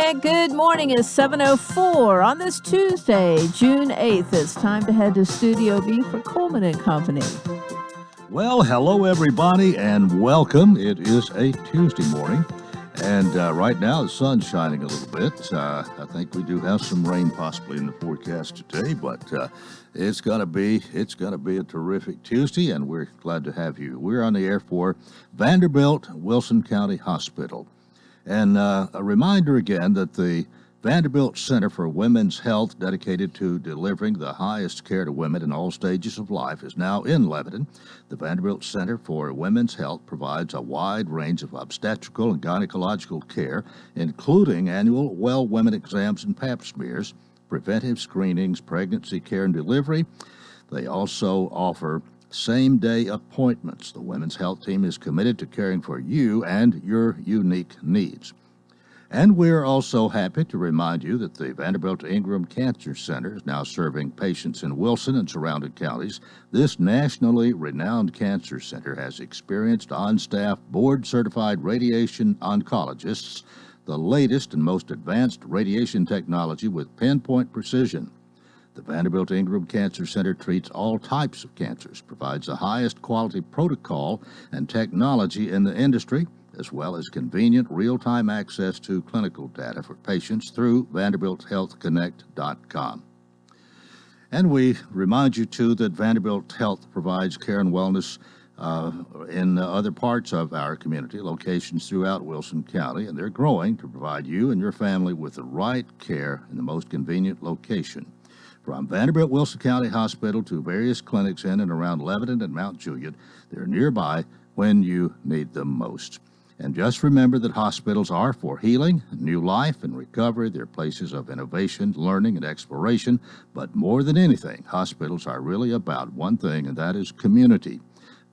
And good morning. It's 7:04 on this Tuesday, June 8th. It's time to head to Studio B for Coleman and Company. Well, hello everybody and welcome. It is a Tuesday morning, and right now the sun's shining a little bit. I think we do have some rain possibly in the forecast today, but it's gonna be a terrific Tuesday, and we're glad to have you. We're on the air for Vanderbilt Wilson County Hospital. And a reminder again that the Vanderbilt Center for Women's Health, dedicated to delivering the highest care to women in all stages of life, is now in Lebanon. The Vanderbilt Center for Women's Health provides a wide range of obstetrical and gynecological care, including annual well women exams and pap smears, preventive screenings, pregnancy care and delivery. They also offer same-day appointments. The Women's Health Team is committed to caring for you and your unique needs. And we're also happy to remind you that the Vanderbilt Ingram Cancer Center is now serving patients in Wilson and surrounding counties. This nationally renowned cancer center has experienced on-staff board-certified radiation oncologists, the latest and most advanced radiation technology with pinpoint precision. The Vanderbilt Ingram Cancer Center treats all types of cancers, provides the highest quality protocol and technology in the industry, as well as convenient real-time access to clinical data for patients through vanderbilthealthconnect.com. And we remind you, too, that Vanderbilt Health provides care and wellness in other parts of our community, locations throughout Wilson County, and they're growing to provide you and your family with the right care in the most convenient location. From Vanderbilt Wilson County Hospital to various clinics in and around Lebanon and Mount Juliet, they're nearby when you need them most. And just remember that hospitals are for healing, new life, and recovery. They're places of innovation, learning, and exploration. But more than anything, hospitals are really about one thing, and that is community.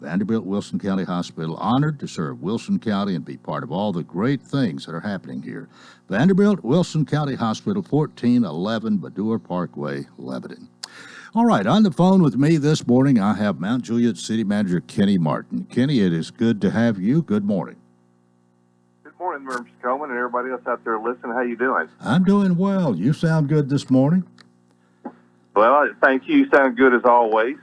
Vanderbilt Wilson County Hospital, honored to serve Wilson County and be part of all the great things that are happening here. Vanderbilt Wilson County Hospital, 1411 Baddour Parkway, Lebanon. All right, on the phone with me this morning, I have Mount Juliet City Manager Kenny Martin. Kenny, it is good to have you. Good morning. Good morning, Mr. Coleman, and everybody else out there listening. How you doing? I'm doing well. You sound good this morning. Well, thank you. You sound good as always.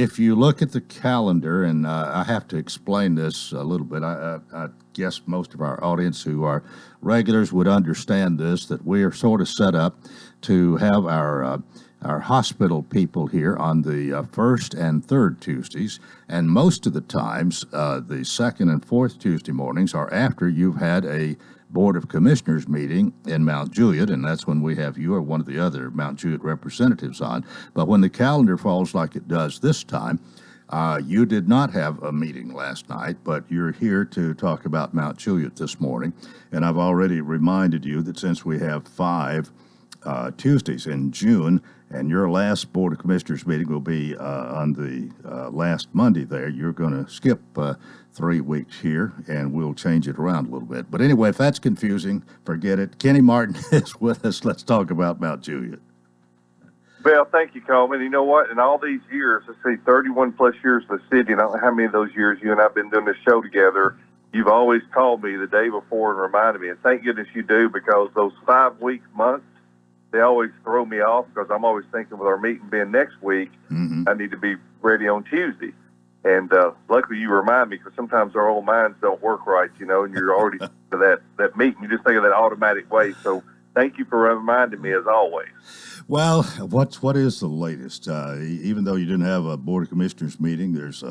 If you look at the calendar, and I have to explain this a little bit. I guess most of our audience who are regulars would understand this, that we are sort of set up to have our hospital people here on the first and third Tuesdays, and most of the times the second and fourth Tuesday mornings are after you've had a Board of Commissioners meeting in Mount Juliet, and that's when we have you or one of the other Mount Juliet representatives on. But when the calendar falls like it does this time, you did not have a meeting last night, but you're here to talk about Mount Juliet this morning. And I've already reminded you that since we have 5 Tuesdays in June, and your last Board of Commissioners meeting will be on the last Monday there, you're going to skip 3 weeks here, and we'll change it around a little bit. But anyway, if that's confusing, forget it. Kenny Martin is with us. Let's talk about Mount Juliet. Well, thank you, Coleman. You know what? In all these years, let's see, 31 plus years in the city, and I don't know how many of those years you and I have been doing this show together, you've always called me the day before and reminded me. And thank goodness you do, because those 5 weeks, months, they always throw me off, because I'm always thinking with our meeting being next week, I need to be ready on Tuesday. And luckily you remind me, because sometimes our old minds don't work right, and you're already to that meeting. You just think of that automatic way. So thank you for reminding me, as always. Well, what is the latest? Even though you didn't have a Board of Commissioners meeting, there's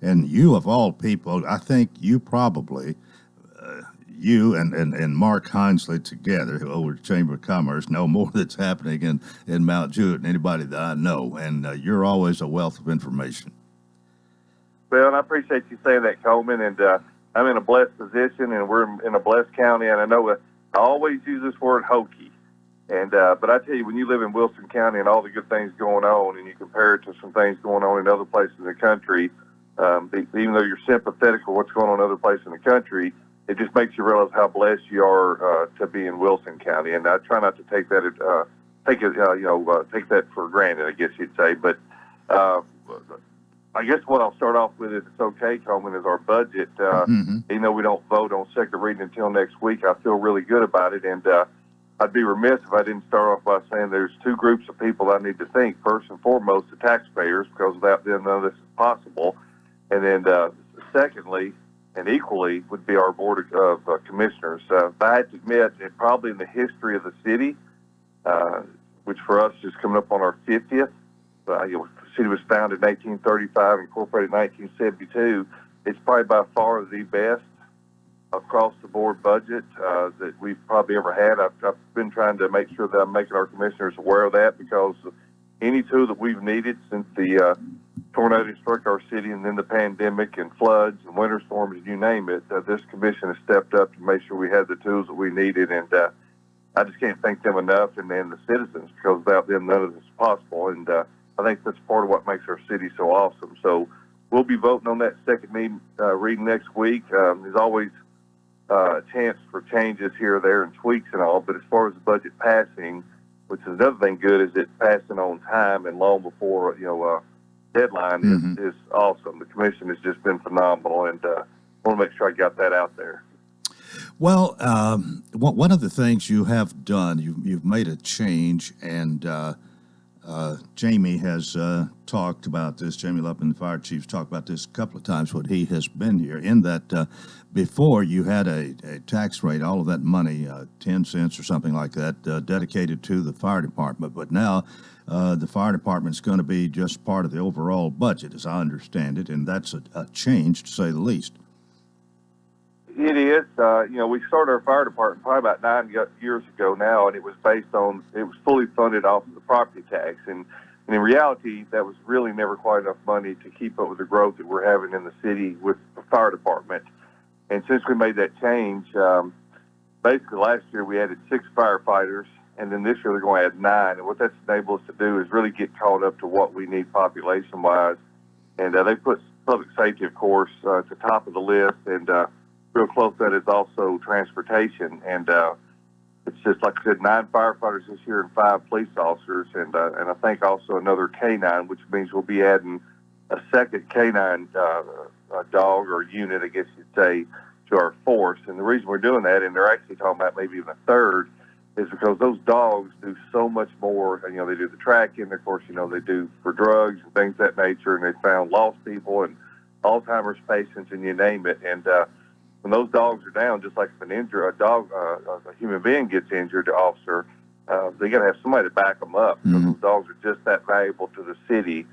and you of all people, I think you probably you and Mark Hinesley together over the Chamber of Commerce know more that's happening in Mount Juliet than anybody that I know, and you're always a wealth of information. Well, and I appreciate you saying that, Coleman, and I'm in a blessed position, and we're in a blessed county, and I know I always use this word hokey, and but I tell you, when you live in Wilson County and all the good things going on, and you compare it to some things going on in other places in the country, even though you're sympathetic for what's going on in other places in the country, it just makes you realize how blessed you are to be in Wilson County, and I try not to take that take that for granted, I guess you'd say. But I guess what I'll start off with, if it's okay, Coleman, is our budget. Even though we don't vote on second reading until next week, I feel really good about it. And I'd be remiss if I didn't start off by saying there's two groups of people I need to thank. First and foremost, the taxpayers, because without them, none of this is possible. And then secondly, and equally, would be our Board of Commissioners. I had to admit, and probably in the history of the city, which for us is coming up on our 50th, the city was founded in 1835, incorporated in 1972. It's probably by far the best across-the-board budget that we've probably ever had. I've been trying to make sure that I'm making our commissioners aware of that, because any tool that we've needed since the tornado struck our city, and then the pandemic and floods and winter storms, and you name it, this commission has stepped up to make sure we had the tools that we needed. And I just can't thank them enough, and then the citizens, because without them, none of this is possible. And I think that's part of what makes our city so awesome. So we'll be voting on that second reading next week. There's always a chance for changes here or there and tweaks and all, but as far as the budget passing, which is another thing good, is it passing on time and long before, deadline is awesome. The commission has just been phenomenal, and I want to make sure I got that out there. Well, one of the things you have done, you've made a change, and Jamie has talked about this. Jamie Luppin, the fire chief's talked about this a couple of times when he has been here, in that before you had a tax rate, all of that money, 10 cents or something like that, dedicated to the fire department. But now the fire department's going to be just part of the overall budget, as I understand it, and that's a change, to say the least. It is. We started our fire department probably about 9 years ago now, and it was fully funded off of the property tax. And in reality, that was really never quite enough money to keep up with the growth that we're having in the city with the fire department. And since we made that change, basically last year we added 6 firefighters, and then this year they're going to add 9. And what that's enabled us to do is really get caught up to what we need population-wise. And they put public safety, of course, at the top of the list, and real close to that is also transportation. And it's just, like I said, 9 firefighters this year and 5 police officers, and I think also another K9, which means we'll be adding a second K9 dog or unit, I guess you'd say, to our force. And the reason we're doing that, and they're actually talking about maybe even a third, is because those dogs do so much more. They do the tracking, of course, they do for drugs and things of that nature, and they found lost people and Alzheimer's patients, and you name it. And when those dogs are down, just like if a human being gets injured, the officer, they got to have somebody to back them up, because those dogs are just that valuable to the city.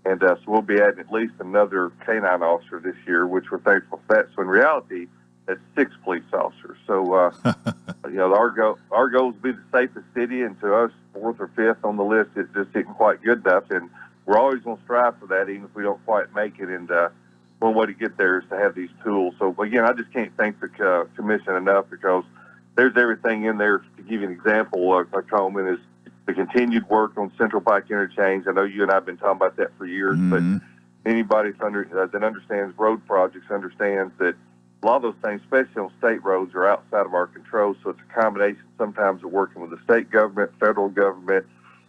And so we'll be adding at least another K9 officer this year, which we're thankful for that. So in reality, that's 6 police officers. So, our goal is to be the safest city, and to us, 4th or 5th on the list, it just isn't quite good enough. And we're always going to strive for that, even if we don't quite make it. And one way to get there is to have these tools. So, again, I just can't thank the commission enough, because there's everything in there. To give you an example, Coleman, is the continued work on Central Pike Interchange. I know you and I have been talking about that for years, but anybody that understands road projects understands that a lot of those things, especially on state roads, are outside of our control. So it's a combination sometimes of working with the state government, federal government,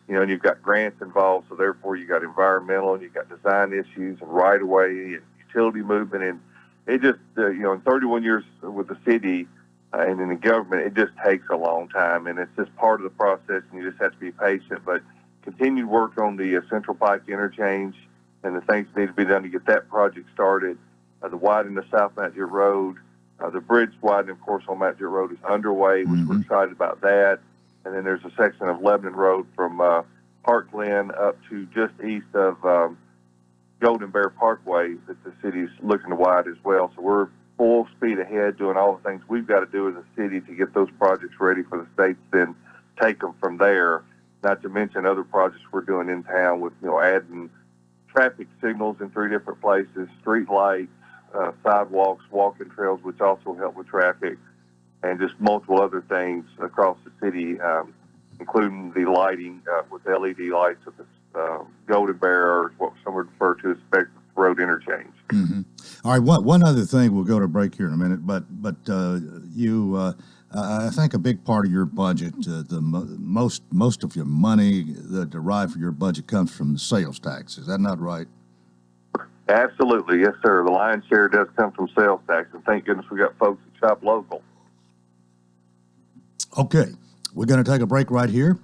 and you've got grants involved. So therefore you got environmental, and you got design issues, and right of way, and utility movement. And it just, in 31 years with the city and in the government, it just takes a long time, and it's just part of the process, and you just have to be patient. But continued work on the Central Pike Interchange and the things that need to be done to get that project started. The widening of South Mount Deer Road, the bridge widening, of course, on Mount Deer Road is underway, which we're excited about that. And then there's a section of Lebanon Road from Park Glen up to just east of Golden Bear Parkway that the city's looking to widen as well. So we're full speed ahead doing all the things we've got to do as a city to get those projects ready for the state to then take them from there. Not to mention other projects we're doing in town with, adding traffic signals in 3 different places, street lights, sidewalks, walking trails, which also help with traffic, and just multiple other things across the city, including the lighting with LED lights at the Golden Bear, or what some would refer to as Spectrum Road interchange. All right, one other thing, we'll go to break here in a minute, but you, I think a big part of your budget, most of your money that derived from your budget comes from the sales tax. Is that not right? Absolutely, yes, sir. The lion's share does come from sales tax, and thank goodness we got folks that shop local. Okay, we're going to take a break right here.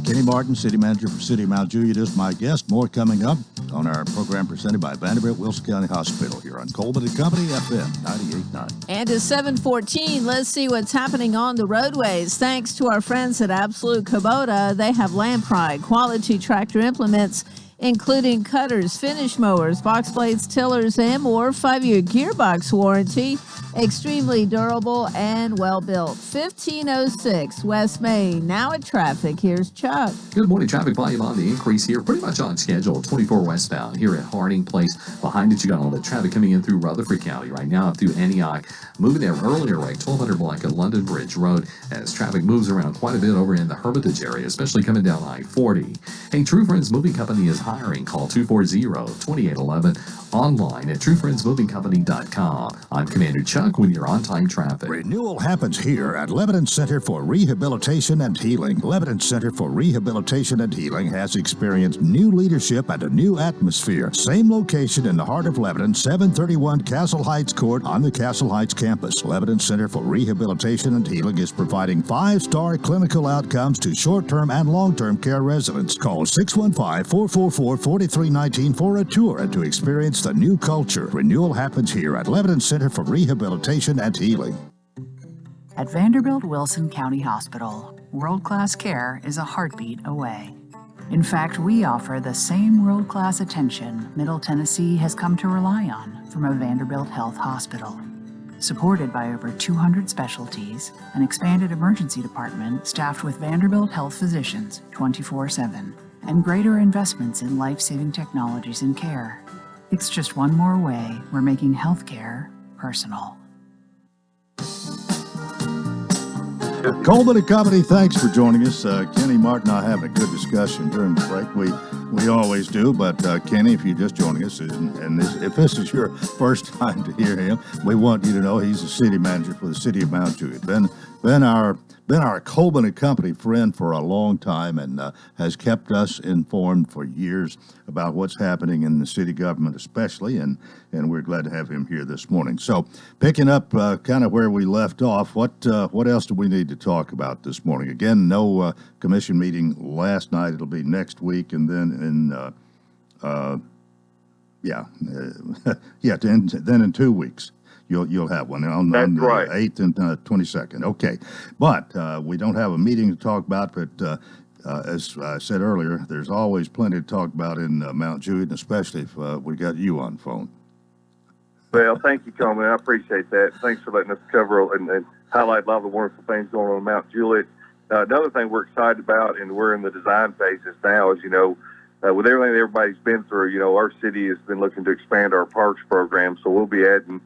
Kenny Martin, City Manager for City of Mount Juliet, is my guest. More coming up on our program presented by Vanderbilt Wilson County Hospital here on Coleman and Company, FM 98.9. And it's 7:14. Let's see what's happening on the roadways. Thanks to our friends at Absolute Kubota, they have Land Pride quality tractor implements, including cutters, finish mowers, box blades, tillers, and more. 5-year gearbox warranty. Extremely durable and well-built. 1506 West Main. Now at traffic, here's Chuck. Good morning. Traffic volume on the increase here. Pretty much on schedule. 24 westbound here at Harding Place. Behind it, you got all the traffic coming in through Rutherford County right now up through Antioch. Moving there earlier, right, 1200 block at London Bridge Road as traffic moves around quite a bit over in the Hermitage area, especially coming down I-40. Hey, True Friends Moving Company is hiring. Call 240-2811. Online at truefriendsmovingcompany.com. I'm Commander Chuck with your on-time traffic. Renewal happens here at Lebanon Center for Rehabilitation and Healing. Lebanon Center for Rehabilitation and Healing has experienced new leadership and a new atmosphere. Same location in the heart of Lebanon, 731 Castle Heights Court on the Castle Heights campus. Lebanon Center for Rehabilitation and Healing is providing 5-star clinical outcomes to short-term and long-term care residents. Call 615-444-4319 for a tour and to experience the new culture. Renewal happens here at Lebanon Center for Rehabilitation and Healing. At Vanderbilt Wilson County Hospital, world-class care is a heartbeat away. In fact, we offer the same world-class attention Middle Tennessee has come to rely on from a Vanderbilt Health hospital. Supported by over 200 specialties, an expanded emergency department staffed with Vanderbilt Health physicians 24/7, and greater investments in life-saving technologies and care. It's just one more way we're making healthcare personal. Coleman and Company, thanks for joining us. Kenny Martin and I having a good discussion during the break. We always do, but Kenny, if you're just joining us, and if this is your first time to hear him, we want you to know he's the city manager for the City of Mount Juliet. Been our Coleman and Company friend for a long time, and has kept us informed for years about what's happening in the city government especially, and we're glad to have him here this morning. So picking up kind of where we left off, what else do we need to talk about this morning? Again, no commission meeting last night. It'll be next week, and then then in 2 weeks. You'll have one on the right. 8th and 22nd. Okay. But we don't have a meeting to talk about, but as I said earlier, there's always plenty to talk about in Mount Juliet, especially if we got you on the phone. Well, thank you, Coleman. I appreciate that. Thanks for letting us cover and highlight a lot of the wonderful things going on in Mount Juliet. Another thing we're excited about, and we're in the design phases now, is, with everything that everybody's been through, our city has been looking to expand our parks program, so we'll be adding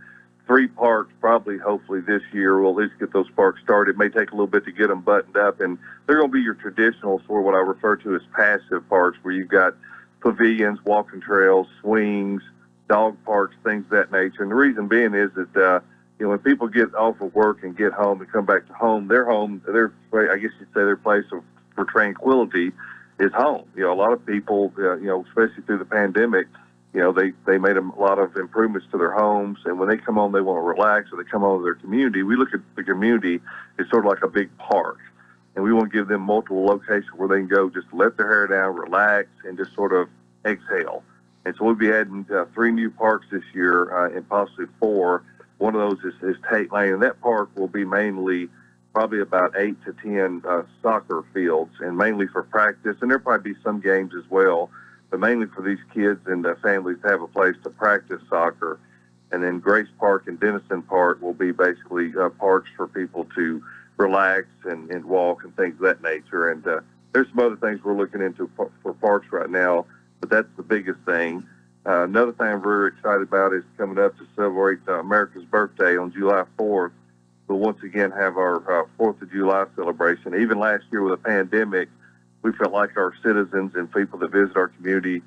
3 parks probably, hopefully this year. We'll at least get those parks started. It may take a little bit to get them buttoned up, and they're going to be your traditional sort of what I refer to as passive parks, where you've got pavilions, walking trails, swings, dog parks, things of that nature. And the reason being is that when people get off of work and get home and come back to home, I guess you'd say their place for tranquility is home. A lot of people, especially through the pandemic, they made a lot of improvements to their homes, and when they come home, they want to relax, or they come home to their community. We look at the community as sort of like a big park, and we want to give them multiple locations where they can go just let their hair down, relax, and just sort of exhale. And so we'll be adding 3 new parks this year, and possibly 4. One of those is Tate Lane, and that park will be mainly probably about 8 to 10 soccer fields, and mainly for practice, and there'll probably be some games as well, but mainly for these kids and families to have a place to practice soccer. And then Grace Park and Denison Park will be basically parks for people to relax and walk and things of that nature. And there's some other things we're looking into for parks right now, but that's the biggest thing. Another thing I'm very excited about is coming up to celebrate America's birthday on July 4th. We'll once again have our 4th of July celebration. Even last year with a pandemic, we felt like our citizens and people that visit our community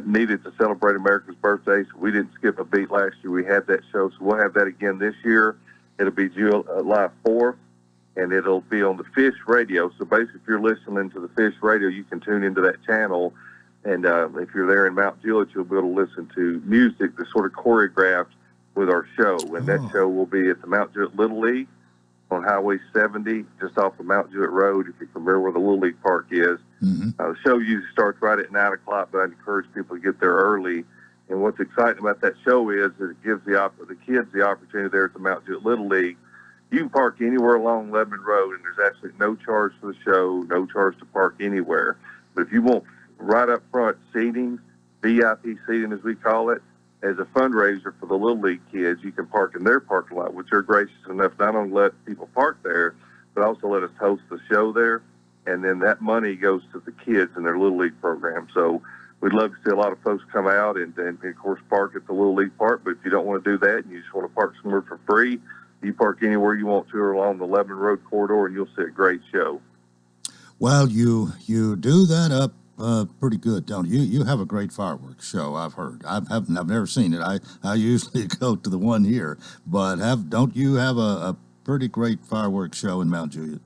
needed to celebrate America's birthday, so we didn't skip a beat last year. We had that show, so we'll have that again this year. It'll be July 4th, and it'll be on the Fish Radio. So basically, if you're listening to the Fish Radio, you can tune into that channel And if you're there in Mount Juliet, you'll be able to listen to music that's sort of choreographed with our show. And that show will be at the Mount Juliet Little League on Highway 70, just off of Mount Juliet Road, if you're familiar where the Little League Park is. The show usually starts right at 9 o'clock, but I'd encourage people to get there early. And what's exciting about that show is that it gives the kids the opportunity there at the Mount Juliet Little League. You can park anywhere along Lebanon Road, and there's absolutely no charge for the show, no charge to park anywhere. But if you want right up front seating, VIP seating as we call it, as a fundraiser for the Little League kids, you can park in their parking lot, which they're gracious enough not only let people park there, but also let us host the show there. And then that money goes to the kids in their Little League program. So we'd love to see a lot of folks come out and of course, park at the Little League Park. But if you don't want to do that and you just want to park somewhere for free, you park anywhere you want to along the Lebanon Road corridor, and you'll see a great show. Well, you do that up pretty good, don't you? You have a great fireworks show, I've heard. I've never seen it. I usually go to the one here, but don't you have a pretty great fireworks show in Mount Juliet?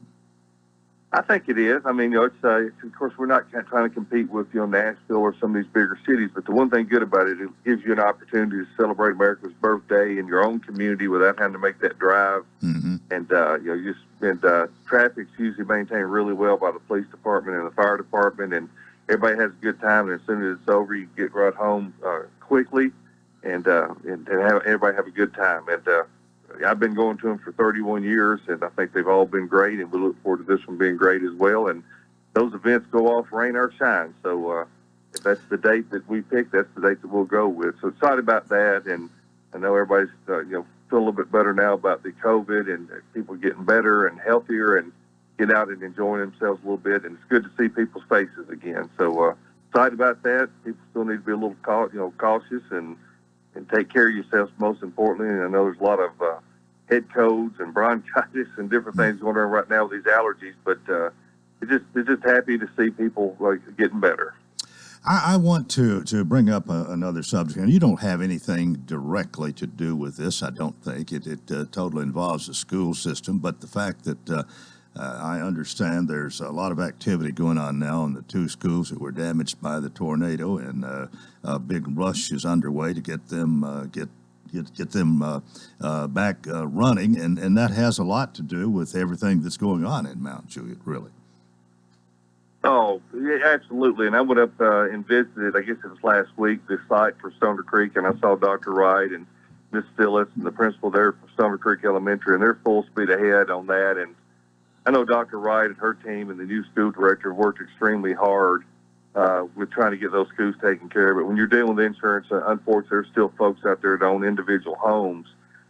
I think it is. I mean, it's of course, we're not trying to compete with, Nashville or some of these bigger cities, but the one thing good about it, it gives you an opportunity to celebrate America's birthday in your own community without having to make that drive. And, traffic's usually maintained really well by the police department and the fire department, and everybody has a good time. And as soon as it's over, you get right home quickly and have everybody have a good time. And I've been going to them for 31 years, and I think they've all been great, and we look forward to this one being great as well. And those events go off rain or shine. So if that's the date that we pick, that's the date that we'll go with. So excited about that, and I know everybody's feeling a little bit better now about the COVID, and people getting better and healthier and get out and enjoying themselves a little bit. And it's good to see people's faces again. So excited about that. People still need to be a little cautious and take care of yourselves, most importantly. And I know there's a lot of head colds and bronchitis and different things going on right now with these allergies, but it's just happy to see people getting better. I want to bring up another subject, and you don't have anything directly to do with this, I don't think. It totally involves the school system, but the fact that I understand there's a lot of activity going on now in the two schools that were damaged by the tornado, and a big rush is underway to get them back running, and that has a lot to do with everything that's going on in Mount Juliet, really. Oh, yeah, absolutely. And I went up and visited, I guess it was last week, the site for Stoner Creek, and I saw Dr. Wright and Miss Phyllis and the principal there for Stoner Creek Elementary, and they're full speed ahead on that. And I know Dr. Wright and her team and the new school director worked extremely hard with trying to get those schools taken care of. But when you're dealing with insurance, unfortunately, there's still folks out there that own individual homes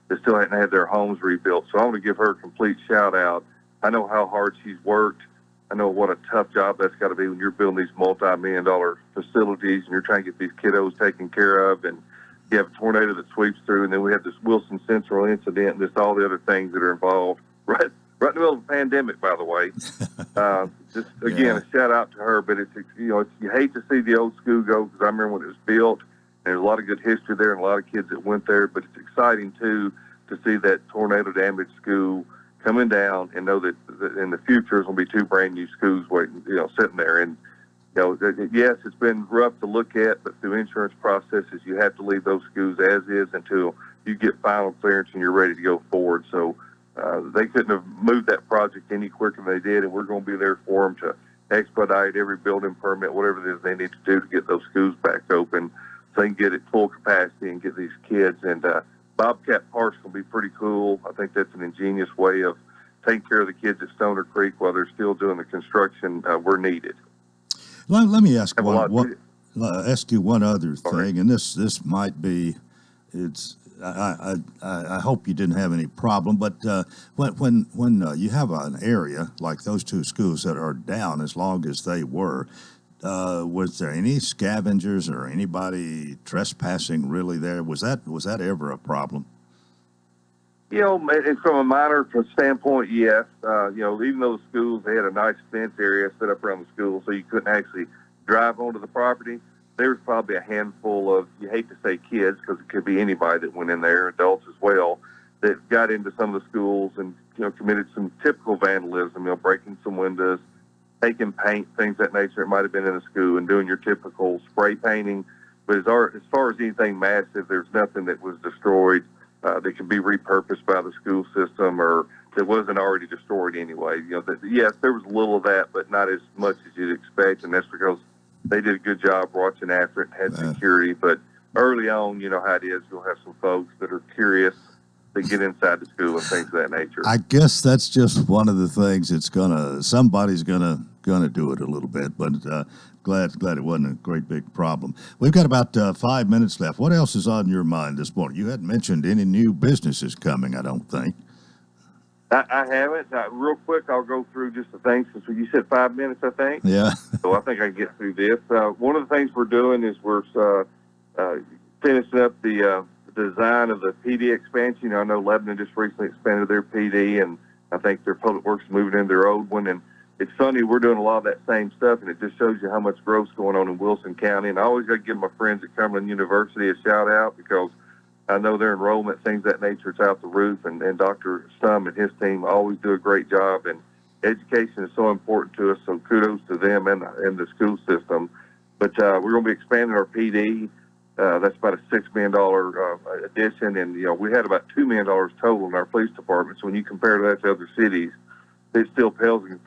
that still haven't had their homes rebuilt. So I want to give her a complete shout out. I know how hard she's worked. I know what a tough job that's got to be when you're building these multi-million-dollar facilities and you're trying to get these kiddos taken care of, and you have a tornado that sweeps through, and then we have this Wilson Central incident and just all the other things that are involved. Right in the middle of a pandemic, by the way. Just again, a shout out to her. But it's you hate to see the old school go, because I remember when it was built. There's a lot of good history there and a lot of kids that went there. But it's exciting too to see that tornado damaged school coming down, and know that in the future there's going to be two brand new schools waiting, sitting there. And yes, it's been rough to look at, but through insurance processes, you have to leave those schools as is until you get final clearance and you're ready to go forward. So they couldn't have moved that project any quicker than they did, and we're going to be there for them to expedite every building permit, whatever it is they need to do to get those schools back open so they can get it full capacity and get these kids. And Bobcat Park's going to be pretty cool. I think that's an ingenious way of taking care of the kids at Stoner Creek while they're still doing the construction where needed. Let me ask you one other thing, and this might be, I hope you didn't have any problem, but when you have an area like those two schools that are down as long as they were, was there any scavengers or anybody trespassing really there? Was that ever a problem? And from a minor standpoint, yes. Even though the schools, they had a nice fence area set up around the school so you couldn't actually drive onto the property, there was probably a handful of, you hate to say kids, because it could be anybody that went in there, adults as well, that got into some of the schools and, committed some typical vandalism, breaking some windows, taking paint, things of that nature that might have been in the school, and doing your typical spray painting. But as far as anything massive, there's nothing that was destroyed that can be repurposed by the school system or that wasn't already destroyed anyway. Yes, there was a little of that, but not as much as you'd expect, and that's because they did a good job watching after it and had security. But early on, you know how it is. You'll have some folks that are curious to get inside the school and things of that nature. I guess that's just one of the things somebody's gonna do it a little bit, but glad it wasn't a great big problem. We've got about 5 minutes left. What else is on your mind this morning? You hadn't mentioned any new businesses coming, I don't think. I haven't. Real quick, I'll go through just the things since you said 5 minutes, I think. Yeah. So I think I can get through this. One of the things we're doing is we're finishing up the design of the PD expansion. I know Lebanon just recently expanded their PD, and I think their public works is moving in their old one. And it's funny, we're doing a lot of that same stuff, and it just shows you how much growth's going on in Wilson County. And I always got to give my friends at Cumberland University a shout out because I know their enrollment, things of that nature, is out the roof, and Dr. Stum and his team always do a great job. And education is so important to us, so kudos to them and the school system. But we're going to be expanding our PD. That's about a $6 million addition, and we had about $2 million total in our police department. So when you compare that to other cities, it still pales in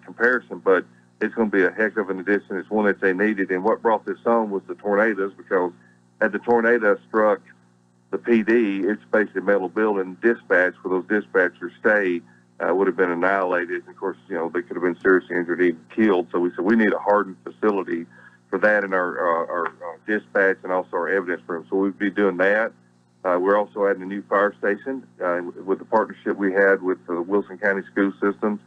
comparison, but it's going to be a heck of an addition. It's one that they needed, and what brought this on was the tornadoes, because had the tornado struck the PD, it's basically a metal building. Dispatch, where those dispatchers stay, would have been annihilated. And of course, they could have been seriously injured, even killed. So we said we need a hardened facility for that in our dispatch and also our evidence room. So we'll be doing that. We're also adding a new fire station with the partnership we had with the Wilson County School Systems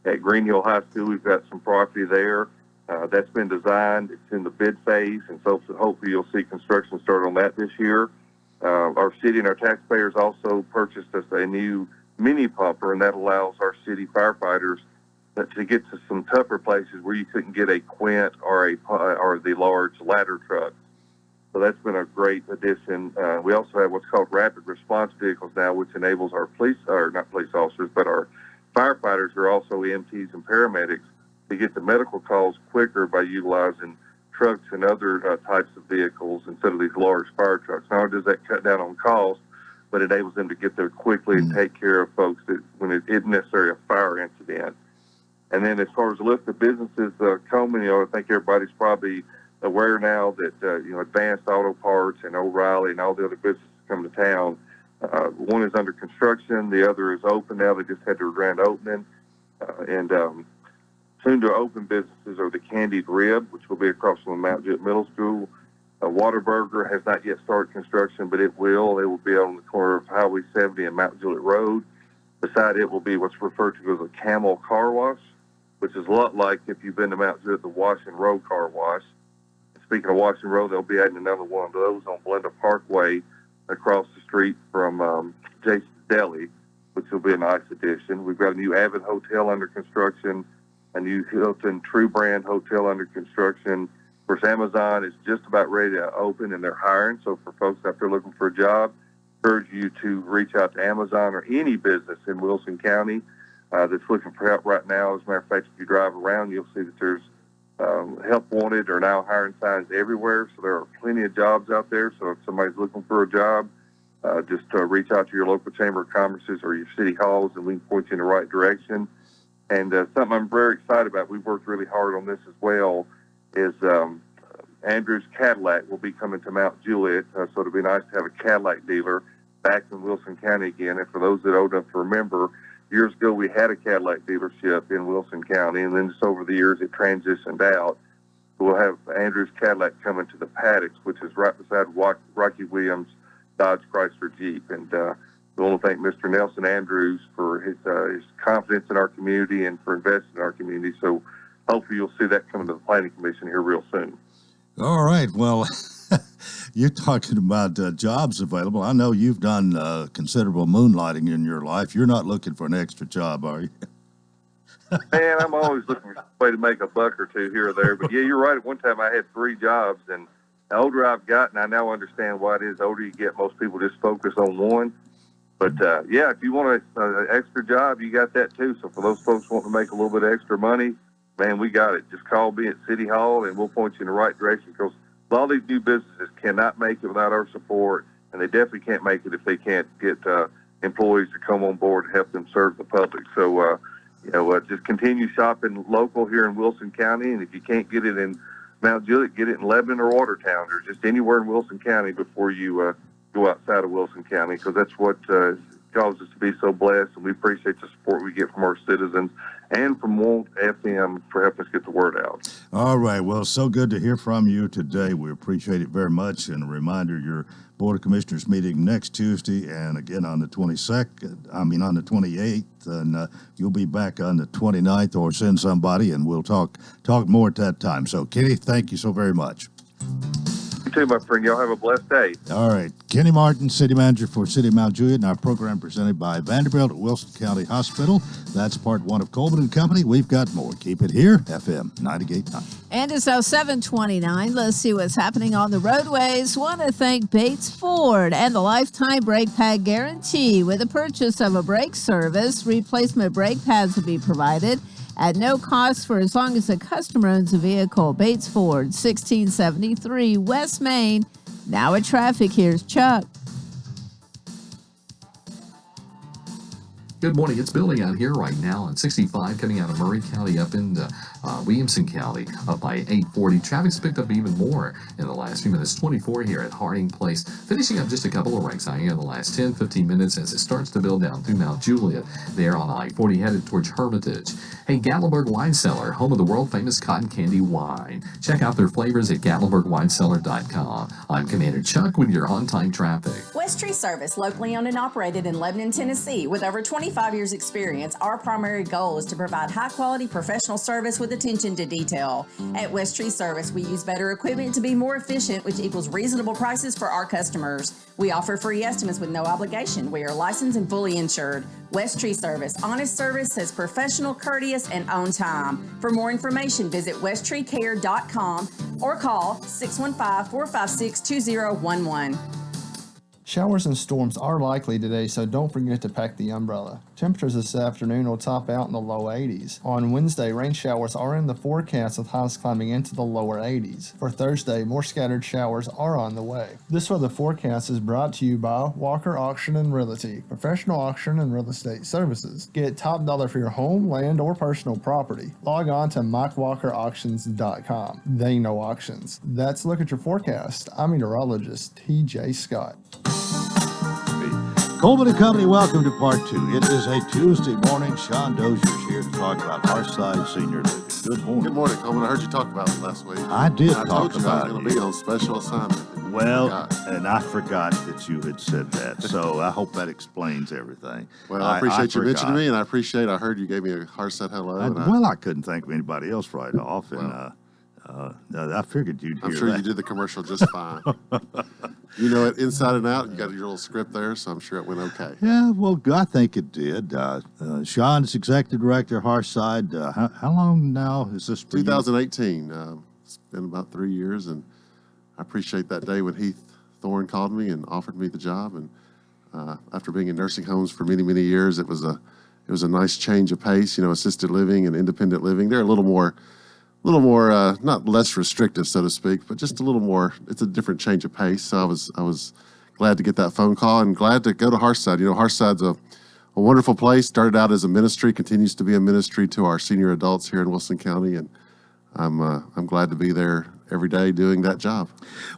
at Green Hill High School. We've got some property there. That's been designed. It's in the bid phase, and so hopefully you'll see construction start on that this year. Our city and our taxpayers also purchased us a new mini pumper, and that allows our city firefighters to get to some tougher places where you couldn't get a Quint or the large ladder truck. So that's been a great addition. We also have what's called rapid response vehicles now, which enables our not police officers, but our firefighters who are also EMTs and paramedics to get to medical calls quicker by utilizing trucks and other types of vehicles instead of these large fire trucks. Not only does that cut down on cost, but it enables them to get there quickly and take care of folks when it isn't necessarily a fire incident. And then as far as the list of businesses, Coleman, I think everybody's probably aware now that, Advanced Auto Parts and O'Reilly and all the other businesses come to town. One is under construction. The other is open now. They just had their grand opening. And soon to open businesses are the Candied Rib, which will be across from Mount Jewett Middle School. Whataburger has not yet started construction, but it will. It will be on the corner of Highway 70 and Mount Jewett Road. Beside it will be what's referred to as a Camel Car Wash, which is a lot like, if you've been to Mount Jewett, the Washington Road Car Wash. Speaking of Washington Road, they'll be adding another one of those on Blenda Parkway across the street from Jason's Deli, which will be a nice addition. We've got a new Avid Hotel under construction, a new Hilton True Brand Hotel under construction. Of course, Amazon is just about ready to open, and they're hiring. So for folks out there looking for a job, I urge you to reach out to Amazon or any business in Wilson County that's looking for help right now. As a matter of fact, if you drive around, you'll see that there's help wanted or now hiring signs everywhere. So there are plenty of jobs out there. So if somebody's looking for a job, just reach out to your local chamber of commerces or your city halls, and we can point you in the right direction. And something I'm very excited about, we've worked really hard on this as well, is Andrews Cadillac will be coming to Mount Juliet. So it'll be nice to have a Cadillac dealer back in Wilson County again. And for those that are old enough to remember, years ago we had a Cadillac dealership in Wilson County, and then just over the years it transitioned out. We'll have Andrews Cadillac coming to the Paddocks, which is right beside Rocky Williams Dodge Chrysler Jeep. And we want to thank Mr. Nelson Andrews for his confidence in our community and for investing in our community. So hopefully you'll see that coming to the Planning Commission here real soon. All right. Well, you're talking about jobs available. I know you've done considerable moonlighting in your life. You're not looking for an extra job, are you? Man, I'm always looking for a way to make a buck or two here or there. But, yeah, you're right. At one time I had 3 jobs, and the older I've gotten, I now understand why it is. The older you get, most people just focus on one. But, yeah, if you want an extra job, you got that too. So for those folks wanting to make a little bit of extra money, man, we got it. Just call me at City Hall, and we'll point you in the right direction, because a lot of these new businesses cannot make it without our support, and they definitely can't make it if they can't get employees to come on board and help them serve the public. So, just continue shopping local here in Wilson County, and if you can't get it in Mount Juliet, get it in Lebanon or Watertown, or just anywhere in Wilson County before you go outside of Wilson County, because that's what causes us to be so blessed, and we appreciate the support we get from our citizens and from Wolf FM for helping us get the word out. All right. Well, so good to hear from you today. We appreciate it very much. And a reminder, your Board of Commissioners meeting next Tuesday and again on the 28th, and you'll be back on the 29th, or send somebody and we'll talk more at that time. So, Kenny, thank you so very much. You too, my friend. Y'all have a blessed day. All right. Kenny Martin, City Manager for City of Mount Juliet, and our program presented by Vanderbilt at Wilson County Hospital. That's part one of Coleman and Company. We've got more. Keep it here, FM 98.9. And it's now 7:29. Let's see what's happening on the roadways. Want to thank Bates Ford and the Lifetime Brake Pad Guarantee. With the purchase of a brake service, replacement brake pads will be provided at no cost for as long as the customer owns a vehicle. Bates Ford, 1673 West Main. Now at traffic, here's Chuck. Good morning. It's building out here right now on 65 coming out of Murray County up into Williamson County up by 840. Traffic's picked up even more in the last few minutes. 24 here at Harding Place. Finishing up just a couple of wrecks out here in the last 10-15 minutes as it starts to build down through Mount Juliet there on I-40 headed towards Hermitage. Hey, Gatlinburg Wine Cellar, home of the world-famous cotton candy wine. Check out their flavors at GatlinburgWineCellar.com. I'm Commander Chuck with your on-time traffic. West Tree Service, locally owned and operated in Lebanon, Tennessee. With over 25 years experience, our primary goal is to provide high-quality professional service with attention to detail. At West Tree Service, we use better equipment to be more efficient, which equals reasonable prices for our customers. We offer free estimates with no obligation. We are licensed and fully insured. West Tree Service, honest service, says professional, courteous, and on time. For more information, visit westtreecare.com or call 615-456-2011. Showers and storms are likely today, so don't forget to pack the umbrella. Temperatures this afternoon will top out in the low 80s. On Wednesday, rain showers are in the forecast with highs climbing into the lower 80s. For Thursday, more scattered showers are on the way. This weather forecast is brought to you by Walker Auction and Realty, professional auction and real estate services. Get top dollar for your home, land, or personal property. Log on to MikeWalkerAuctions.com. They know auctions. That's a look at your forecast. I'm meteorologist TJ Scott. Coleman and Company, welcome to part two. It is a Tuesday morning. Sean Dozier's here to talk about Hearthside Senior Living. Good morning. Good morning, Coleman. I heard you talk about it last week. I did I talk told you about I was going to be on special assignment. Well, and I forgot that you had said that, so I hope that explains everything. Well, I appreciate you mentioning me, and I heard you gave me a Hearthside hello. I couldn't think of anybody else right off, and I figured you'd hear I'm sure that. you did the commercial just fine. You know it inside and out. You got your little script there, so I'm sure it went okay. Yeah, well, I think it did. Sean's executive director, Hearthside. How long now is this? 2018. It's been about 3 years, and I appreciate that day when Heath Thorne called me and offered me the job. And after being in nursing homes for many, many years, it was a nice change of pace. You know, assisted living and independent living. They're a little more, not less restrictive, so to speak, but just a little more. It's a different change of pace. So I was glad to get that phone call and glad to go to Hearthside. You know, Hearthside's a wonderful place. Started out as a ministry, continues to be a ministry to our senior adults here in Wilson County, and I'm glad to be there every day doing that job.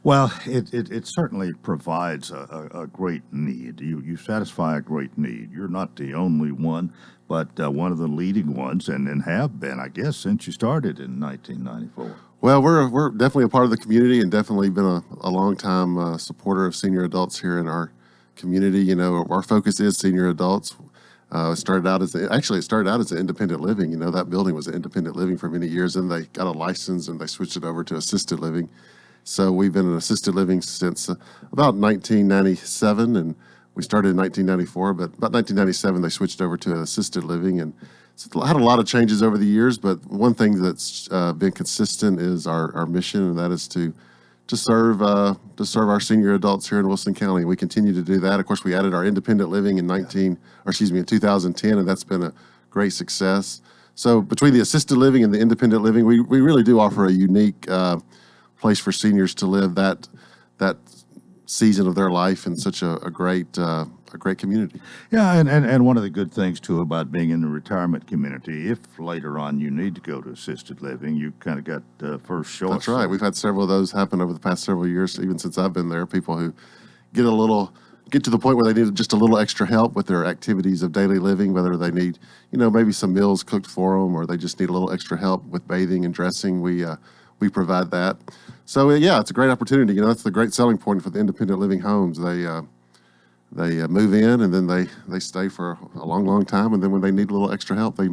Well, it certainly provides a great need. You satisfy a great need. You're not the only one, but one of the leading ones, and have been, I guess, since you started in 1994. Well, we're definitely a part of the community and definitely been a long-time supporter of senior adults here in our community. You know, our focus is senior adults. It started out as an independent living. You know, that building was an independent living for many years, and they got a license and they switched it over to assisted living. So we've been in assisted living since about 1997, and we started in 1994. But about 1997, they switched over to assisted living, and it's had a lot of changes over the years. But one thing that's been consistent is our mission, and that is to serve our senior adults here in Wilson County. We continue to do that. Of course, we added our independent living in 2010, and that's been a great success. So between the assisted living and the independent living, we really do offer a unique place for seniors to live that season of their life in such a great community. Yeah, and one of the good things too about being in the retirement community, if later on you need to go to assisted living, you kind of got first choice. That's right. We've had several of those happen over the past several years, even since I've been there. People who get to the point where they need just a little extra help with their activities of daily living, whether they need, maybe some meals cooked for them, or they just need a little extra help with bathing and dressing. We provide that. So yeah, it's a great opportunity. That's the great selling point for the independent living homes. They move in, and then they stay for a long, long time, and then when they need a little extra help, they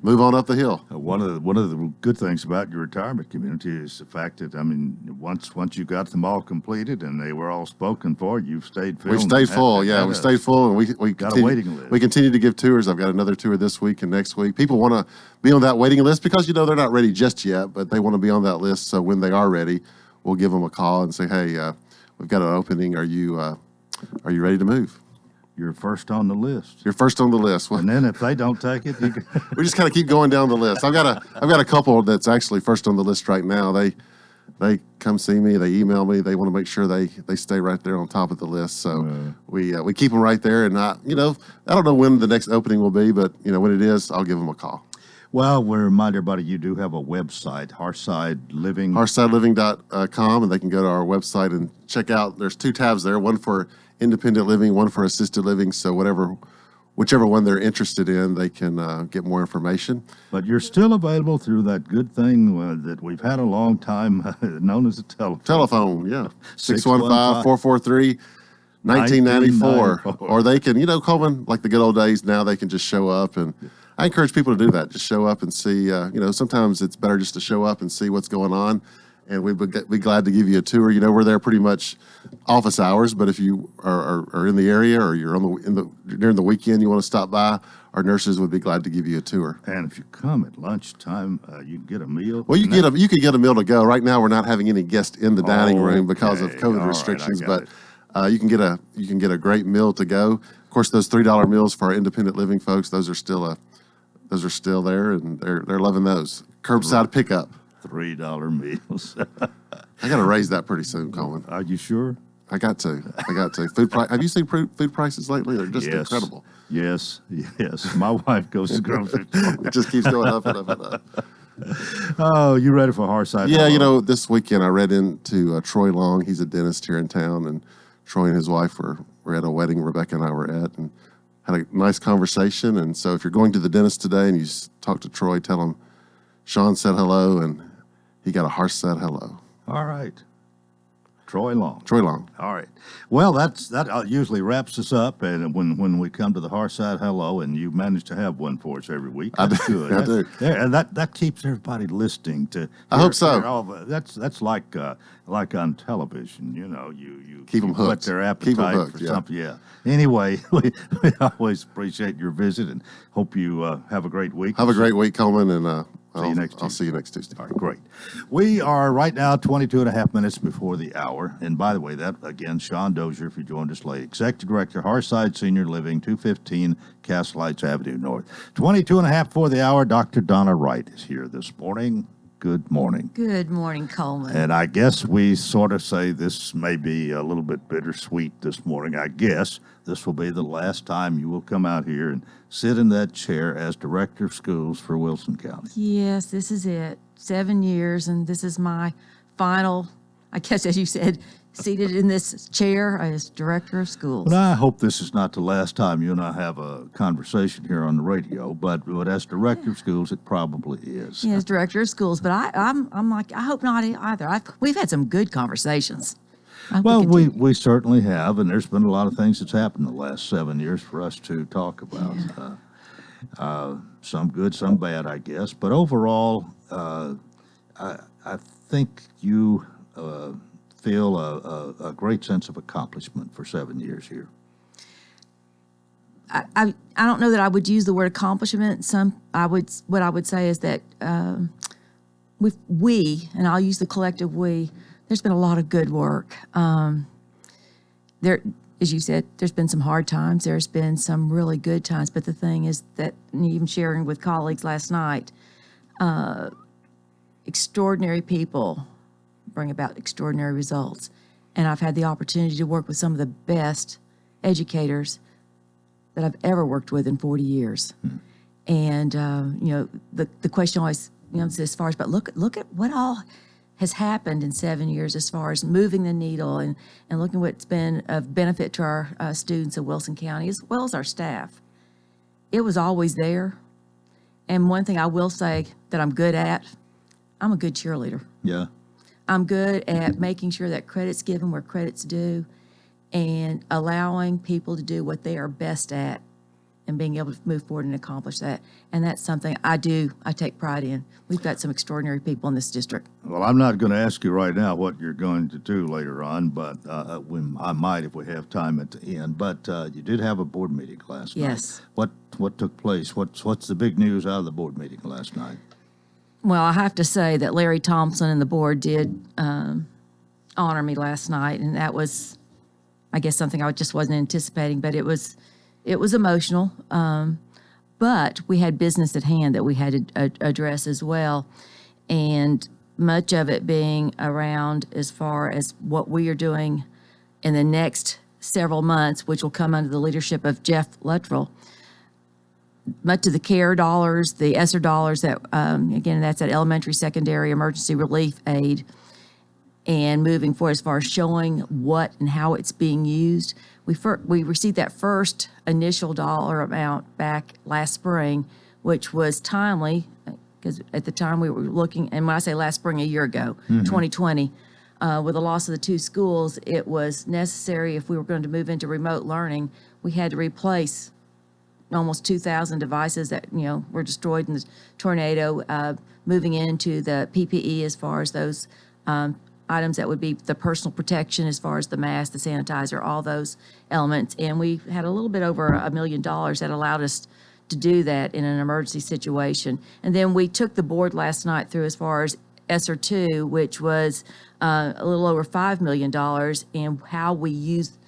move on up the hill. One of the good things about your retirement community is the fact that, once you got them all completed and they were all spoken for, you've stayed full. We stayed full, yeah. We stayed full, and we got a waiting list. We continue to give tours. I've got another tour this week and next week. People want to be on that waiting list because they're not ready just yet, but they want to be on that list. So when they are ready, we'll give them a call and say, "Hey, we've got an opening. Are you ready to move?" You're first on the list. You're first on the list. And then if they don't take it, we just kind of keep going down the list. I've got a couple that's actually first on the list right now. They come see me. They email me. They want to make sure they stay right there on top of the list. So we keep them right there. And I don't know when the next opening will be, but when it is, I'll give them a call. Well, we remind everybody you do have a website, Hearthside Living. Hearthsideliving.com, and they can go to our website and check out. There's 2 tabs there, one for independent living, one for assisted living. So whichever one they're interested in, they can get more information. But you're still available through that good thing that we've had a long time, known as a telephone. Telephone, yeah. 615-443-1994. Or they can, Coleman, like the good old days, now they can just show up. And I encourage people to do that. Just show up and see, sometimes it's better just to show up and see what's going on. And we'd be glad to give you a tour. We're there pretty much office hours, but if you are in the area or you're during the weekend, you want to stop by, our nurses would be glad to give you a tour. And if you come at lunchtime, you can get a meal. Well, you can get a meal to go. Right now, we're not having any guests in the dining room because of COVID restrictions, but you can get a great meal to go. Of course, those $3 meals for our independent living folks, those are still there, and they're loving those. Curbside pickup. $3 meals. I got to raise that pretty soon, Coleman. Are you sure? I got to. Have you seen food prices lately? They're just incredible. Yes. My wife goes to the grocery store. It just keeps going up and up and up. Oh, you ready for Hearthside? Yeah, this weekend I read into Troy Long. He's a dentist here in town, and Troy and his wife were at a wedding Rebecca and I were at, and had a nice conversation. And so if you're going to the dentist today and you talk to Troy, tell him Sean said hello, and he got a Hearthside hello. All right. Troy Long. All right. Well, that usually wraps us up. And when we come to the Hearthside hello, and you manage to have one for us every week, that's good. I do. And that keeps everybody listening to. I hope so. That's like on television. You keep them hooked. Whet their appetite for something. Yeah. Anyway, we always appreciate your visit and hope you have a great week. Have a great week, Coleman, and I'll see you next Tuesday. All right, great. We are right now 22 and a half minutes before the hour. And by the way, that again, Sean Dozier, if you joined us late, Executive Director, Hearthside Senior Living, 215 Castle Heights Avenue North. 22 and a half before the hour, Dr. Donna Wright is here this morning. Good morning. Good morning, Coleman. And I guess we sort of say this may be a little bit bittersweet this morning. I guess this will be the last time you will come out here and sit in that chair as Director of Schools for Wilson County. Yes, this is it. 7 years, and this is my final, I guess, as you said, seated in this chair as Director of Schools. Well, I hope this is not the last time you and I have a conversation here on the radio, but as Director of Schools, it probably is. Yeah, as Director of Schools, but I'm like, I hope not either. We've had some good conversations. Well, we certainly have, and there's been a lot of things that's happened in the last 7 years for us to talk about. Yeah. Some good, some bad, I guess. But overall, I think you feel a great sense of accomplishment for 7 years here. I don't know that I would use the word accomplishment. What I would say is that we, and I'll use the collective we, there's been a lot of good work. as you said, there's been some hard times. There's been some really good times. But the thing is that, and even sharing with colleagues last night, extraordinary people bring about extraordinary results. And I've had the opportunity to work with some of the best educators that I've ever worked with in 40 years. And, the question always, is as far as, but look at what all has happened in 7 years as far as moving the needle and looking what's been of benefit to our students of Wilson County as well as our staff. It was always there. And one thing I will say that I'm good at, I'm a good cheerleader. Yeah. I'm good at making sure that credit's given where credit's due and allowing people to do what they are best at and being able to move forward and accomplish that. And that's something I take pride in. We've got some extraordinary people in this district. Well, I'm not going to ask you right now what you're going to do later on, but I might if we have time at the end. But you did have a board meeting last night. Yes. What took place? What's the big news out of the board meeting last night? Well, I have to say that Larry Thompson and the board did honor me last night, and that was, I guess, something I just wasn't anticipating, but it was emotional. But we had business at hand that we had to address as well, and much of it being around as far as what we are doing in the next several months, which will come under the leadership of Jeff Luttrell. Much of the CARE dollars, the ESSER dollars that, again, that's that elementary, secondary, emergency relief aid, and moving forward as far as showing what and how it's being used. We received that first initial dollar amount back last spring, which was timely, because at the time we were looking, and when I say last spring, a year ago, 2020, with the loss of the two schools, it was necessary if we were going to move into remote learning, we had to replace almost 2,000 devices that, were destroyed in the tornado, moving into the PPE as far as those items that would be the personal protection as far as the mask, the sanitizer, all those elements. And we had a little bit over $1 million that allowed us to do that in an emergency situation. And then we took the board last night through as far as ESSER 2, which was a little over $5 million, and how we use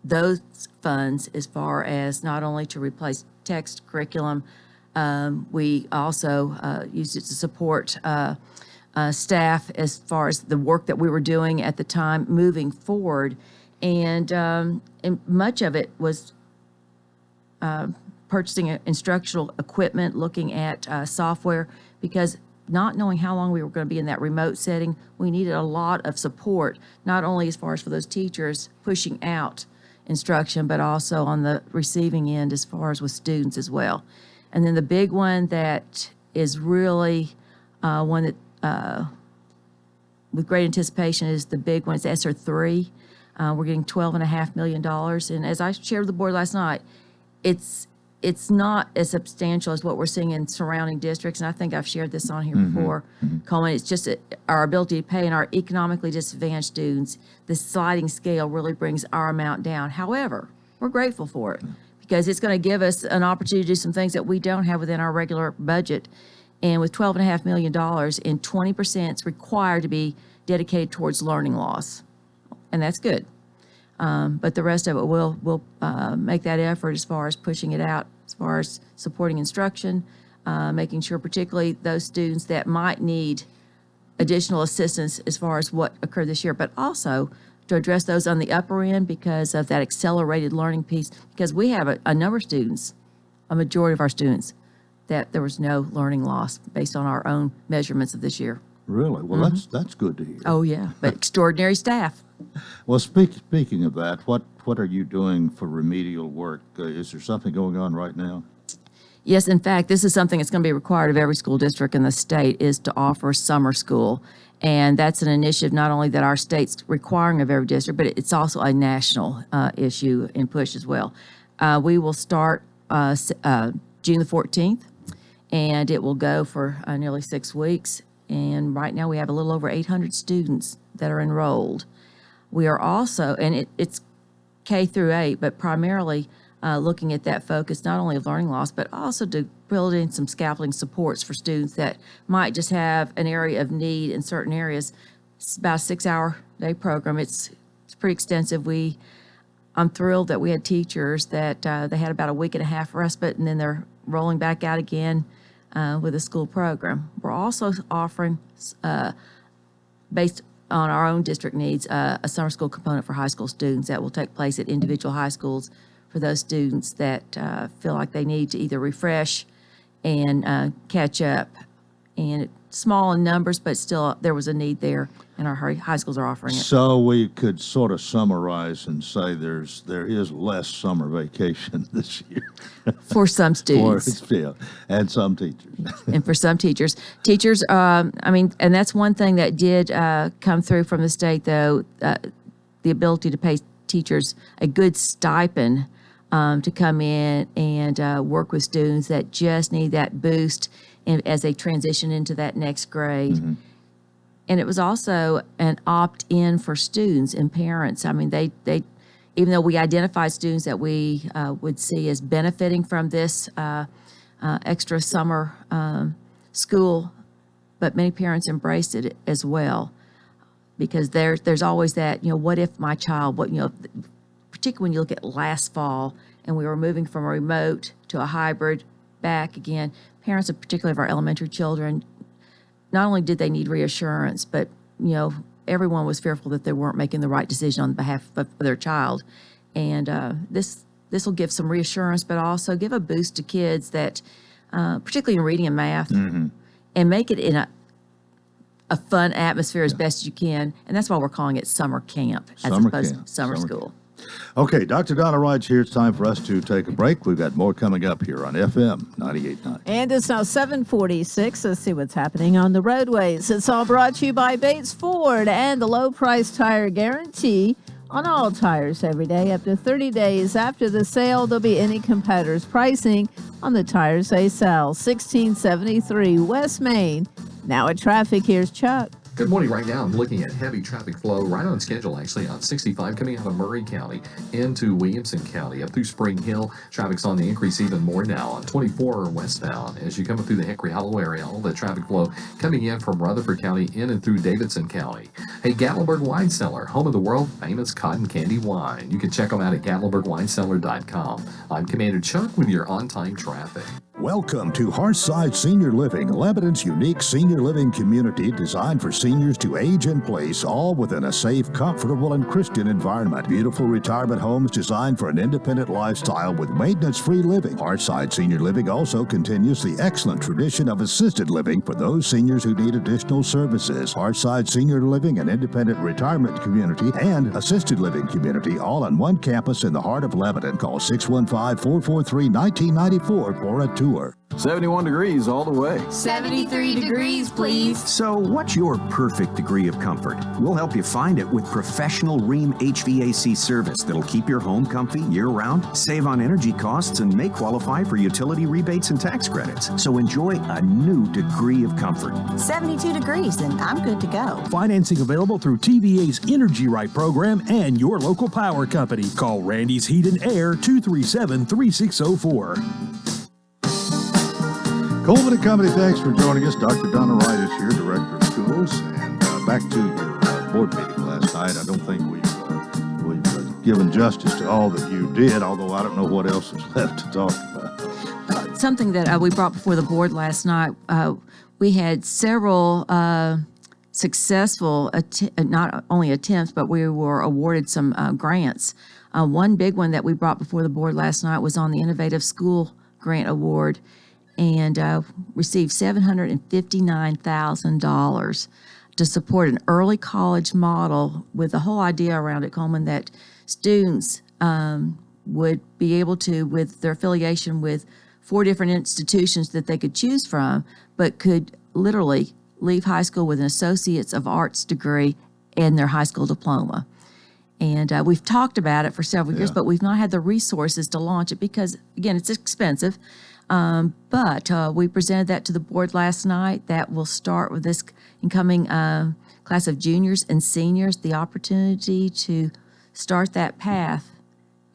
those funds as far as not only to replace text curriculum, we also used it to support staff as far as the work that we were doing at the time moving forward. And much of it was purchasing instructional equipment, looking at software, because not knowing how long we were going to be in that remote setting, we needed a lot of support, not only as far as for those teachers pushing out instruction, but also on the receiving end as far as with students as well. And then the big one that is really one that with great anticipation is the big one. It's ESSER 3. We're getting $12.5 million. And as I shared with the board last night, it's not as substantial as what we're seeing in surrounding districts. And I think I've shared this on here before, Coleman. It's just our ability to pay in our economically disadvantaged students. The sliding scale really brings our amount down. However, we're grateful for it because it's going to give us an opportunity to do some things that we don't have within our regular budget. And with $12.5 million, and 20% is required to be dedicated towards learning loss. And that's good. But the rest of it will make that effort as far as pushing it out, as far as supporting instruction, making sure particularly those students that might need additional assistance as far as what occurred this year, but also to address those on the upper end because of that accelerated learning piece, because we have a number of students, a majority of our students, that there was no learning loss based on our own measurements of this year. Really? Well, that's good to hear. Oh, yeah, but extraordinary staff. Well, speaking of that, what are you doing for remedial work? Is there something going on right now? Yes, in fact, this is something that's going to be required of every school district in the state is to offer summer school. And that's an initiative not only that our state's requiring of every district, but it's also a national issue and push as well. We will start June the 14th, and it will go for nearly 6 weeks. And right now we have a little over 800 students that are enrolled. We are also, and it's K through 8, but primarily looking at that focus not only of learning loss, but also to build in some scaffolding supports for students that might just have an area of need in certain areas. It's about a 6-hour day program. It's pretty extensive. We I'm thrilled that we had teachers that they had about a week and a half respite, and then they're rolling back out again with a school program. We're also offering, based on our own district needs, a summer school component for high school students that will take place at individual high schools for those students that feel like they need to either refresh and catch up. And it's small in numbers, but still there was a need there, and our high schools are offering it. So we could sort of summarize and say there is less summer vacation this year. For some students. And some teachers. And for some teachers. And that's one thing that did come through from the state, though, the ability to pay teachers a good stipend to come in and work with students that just need that boost as they transition into that next grade. Mm-hmm. And it was also an opt-in for students and parents. I mean, they even though we identified students that we would see as benefiting from this extra summer school, but many parents embraced it as well, because there's always that, what if my child, particularly when you look at last fall and we were moving from a remote to a hybrid back again, parents, in particular of our elementary children, not only did they need reassurance, but, everyone was fearful that they weren't making the right decision on behalf of their child. And this will give some reassurance, but also give a boost to kids that, particularly in reading and math, mm-hmm. and make it in a fun atmosphere as best as you can. And that's why we're calling it summer camp as opposed to summer school. Camp. Okay, Dr. Donna Wright's here. It's time for us to take a break. We've got more coming up here on FM 98.9. And it's now 7:46. Let's see what's happening on the roadways. It's all brought to you by Bates Ford and the low price tire guarantee on all tires every day. Up to 30 days after the sale, there'll be any competitor's pricing on the tires they sell. 1673 West Main. Now at traffic, here's Chuck. Good morning. Right now, I'm looking at heavy traffic flow right on schedule, actually, on 65 coming out of Murray County into Williamson County up through Spring Hill. Traffic's on the increase even more now on 24 westbound. As you come up through the Hickory Hollow area, all the traffic flow coming in from Rutherford County in and through Davidson County. Hey, Gatlinburg Wine Cellar, home of the world famous cotton candy wine. You can check them out at GatlinburgWineCellar.com. I'm Commander Chuck with your on-time traffic. Welcome to Hearthside Senior Living, Lebanon's unique senior living community designed for seniors to age in place, all within a safe, comfortable, and Christian environment. Beautiful retirement homes designed for an independent lifestyle with maintenance-free living. Hearthside Senior Living also continues the excellent tradition of assisted living for those seniors who need additional services. Hearthside Senior Living, an independent retirement community and assisted living community, all on one campus in the heart of Lebanon. Call 615-443-1994 for a tour. 71 degrees all the way. 73 degrees, please. So what's your perfect degree of comfort? We'll help you find it with professional Rheem HVAC service that'll keep your home comfy year-round, save on energy costs, and may qualify for utility rebates and tax credits. So enjoy a new degree of comfort. 72 degrees, and I'm good to go. Financing available through TVA's Energy Right program and your local power company. Call Randy's Heat and Air 237-3604. Coleman and Company, thanks for joining us. Dr. Donna Wright is here, Director of Schools. And back to your board meeting last night. I don't think we've given justice to all that you did, although I don't know what else is left to talk about. Something that we brought before the board last night, we had several successful, not only attempts, but we were awarded some grants. One big one that we brought before the board last night was on the Innovative School Grant Award, and received $759,000 to support an early college model with the whole idea around it, Coleman, that students would be able to, with their affiliation with 4 different institutions that they could choose from, but could literally leave high school with an Associates of Arts degree and their high school diploma. And we've talked about it for several years, but we've not had the resources to launch it because, again, it's expensive. But we presented that to the board last night. That will start with this incoming class of juniors and seniors, the opportunity to start that path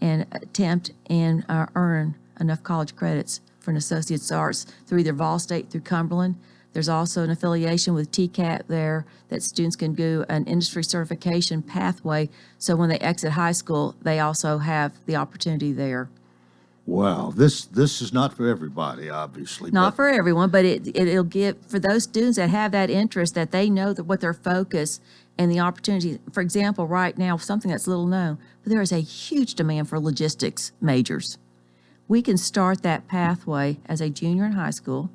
and attempt and earn enough college credits for an Associate's Arts through either Vol State, through Cumberland, There's also an affiliation with TCAT there that students can do an industry certification pathway. So when they exit high school, they also have the opportunity there. Wow, this is not for everybody, obviously. Not for everyone, but it'll give, for those students that have that interest, that they know that what their focus and the opportunity. For example, right now, something that's little known, but there is a huge demand for logistics majors. We can start that pathway as a junior in high school.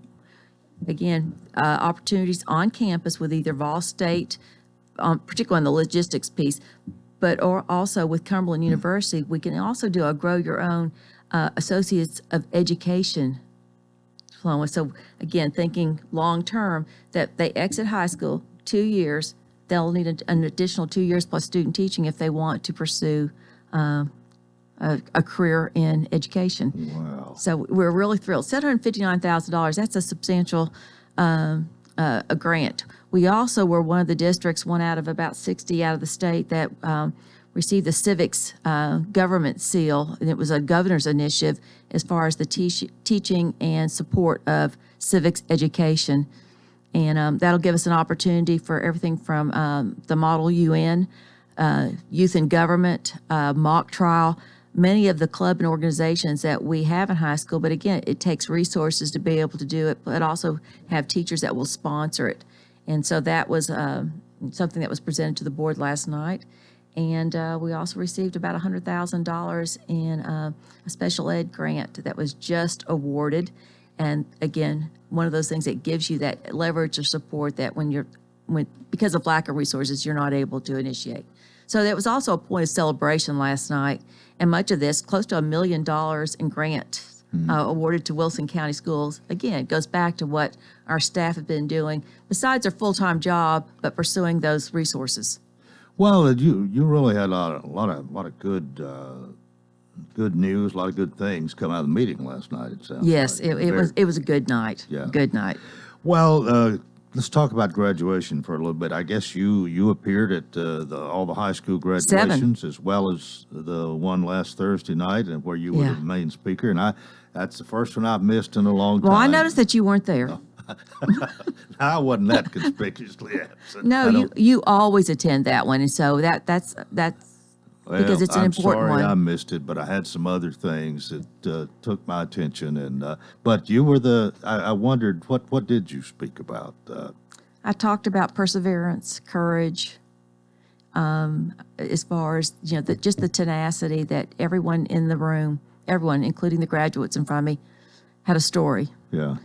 Again, opportunities on campus with either Vol State, particularly on the logistics piece, or also with Cumberland University. We can also do a Grow Your Own Associates of Education diploma. So again, thinking long-term, that they exit high school, 2 years, they'll need an additional 2 years plus student teaching if they want to pursue a career in education. Wow. So we're really thrilled. $759,000, that's a substantial a grant. We also were one of the districts, one out of about 60 out of the state, that received the Civics Government Seal, and it was a governor's initiative as far as the teaching and support of civics education. And that'll give us an opportunity for everything from the Model UN, Youth in Government, mock trial, many of the club and organizations that we have in high school. But again, it takes resources to be able to do it, but also have teachers that will sponsor it. And so that was something that was presented to the board last night. And we also received about $100,000 in a special ed grant that was just awarded. And again, one of those things that gives you that leverage or support that because of lack of resources, you're not able to initiate. So there was also a point of celebration last night. And much of this, close to $1 million in grants awarded to Wilson County Schools. Again, it goes back to what our staff have been doing, besides their full-time job, but pursuing those resources. Well, you really had a lot of good news, a lot of good things come out of the meeting last night. It sounds yes, like. it was a good night. Yeah, good night. Well, let's talk about graduation for a little bit. I guess you appeared at all the high school graduations, 7. as well as the one last Thursday night, and where you were the main speaker. And that's the first one I've missed in a long time. Well, I noticed that you weren't there. No. I wasn't that conspicuously absent. No, you always attend that one, and so that's because it's an important one. I'm sorry I missed it, but I had some other things that took my attention. And but you were I wondered, what did you speak about? I talked about perseverance, courage, as far as just the tenacity that everyone in the room, everyone, including the graduates in front of me, had a story. Yeah.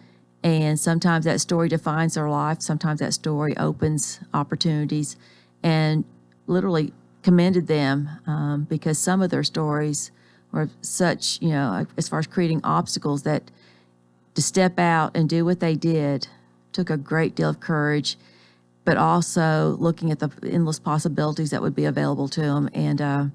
And sometimes that story defines their life. Sometimes that story opens opportunities, and literally commended them because some of their stories were such, as far as creating obstacles, that to step out and do what they did took a great deal of courage, but also looking at the endless possibilities that would be available to them, and